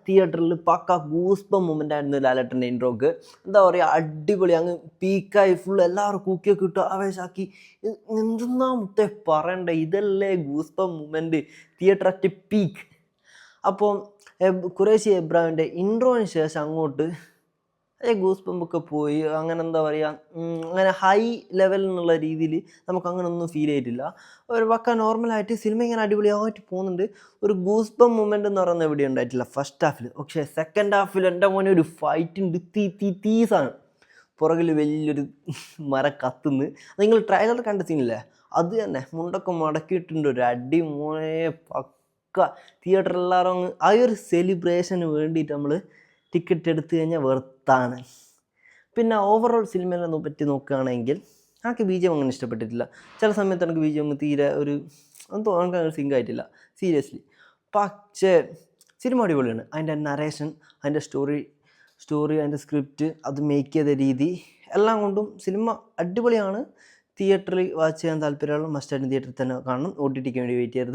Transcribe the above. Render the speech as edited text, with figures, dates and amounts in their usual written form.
തിയേറ്ററിൽ പക്ക goosebump moment ആയിരുന്നു ലാലേട്ടൻ്റെ ഇൻട്രോക്ക്. എന്താ പറയുക, അടിപൊളി, അങ്ങ് പീക്കായി ഫുൾ എല്ലാവരും കൂക്കിയൊക്കെ ഇട്ട് ആവേശാക്കി. എന്തെന്നാ മുത്തേ പറയണ്ടേ, ഇതല്ലേ goosebump moment, theatre at peak. അപ്പോൾ ഖുറേഷി എബ്രാഹിമിൻ്റെ ഇൻട്രോന് ശേഷം അങ്ങോട്ട് ഗൂസ് ബമ്പൊക്കെ പോയി. അങ്ങനെ എന്താ പറയുക, അങ്ങനെ ഹൈ ലെവൽ എന്നുള്ള രീതിയിൽ നമുക്ക് അങ്ങനെ ഒന്നും ഫീൽ ചെയ്തിട്ടില്ല. ഒരു പക്ക നോർമലായിട്ട് സിനിമ ഇങ്ങനെ അടിപൊളിയായിട്ട് പോകുന്നുണ്ട്. ഒരു ഗൂസ് ബം മൂമെൻ്റ് എന്ന് പറയുന്നത് എവിടെ ഉണ്ടായിട്ടില്ല ഫസ്റ്റ് ഹാഫിൽ. പക്ഷേ സെക്കൻഡ് ഹാഫിൽ എൻ്റെ മോനെ ഒരു ഫൈറ്റ് ഉണ്ട്, തീസാണ്. പുറകിൽ വലിയൊരു മരം കത്തുന്നു. നിങ്ങൾ ട്രailer കണ്ട സീനില്ലേ, അത് തന്നെ മുണ്ടൊക്കെ മടക്കിയിട്ടുണ്ട്, ഒരു അടി മോനെ പക്ക. തിയേറ്ററിൽ എല്ലാവരും ആ ഒരു സെലിബ്രേഷന് വേണ്ടിയിട്ട് നമ്മൾ ടിക്കറ്റ് എടുത്തു കഴിഞ്ഞാൽ വെറുത്താണ്. പിന്നെ ഓവറോൾ സിനിമയെ പറ്റി നോക്കുകയാണെങ്കിൽ എനിക്ക് BGM അങ്ങനെ ഇഷ്ടപ്പെട്ടിട്ടില്ല. ചില സമയത്ത് എനിക്ക് BGM തീരെ ഒരു എന്തോ എനിക്ക് സിങ്ക് ആയിട്ടില്ല സീരിയസ്ലി. പക്ഷേ സിനിമ അടിപൊളിയാണ്. അതിൻ്റെ നരേഷൻ, അതിൻ്റെ സ്റ്റോറി, അതിൻ്റെ സ്ക്രിപ്റ്റ്, അത് മേക്ക് ചെയ്ത രീതി, എല്ലാം കൊണ്ടും സിനിമ അടിപൊളിയാണ്. തിയേറ്ററിൽ വാച്ച് ചെയ്യാൻ താല്പര്യമുള്ള മസ്റ്റായിട്ട് തിയേറ്ററിൽ തന്നെ കാണണം. OTTക്ക് വേണ്ടി വെയിറ്റ് ചെയ്യരുത്.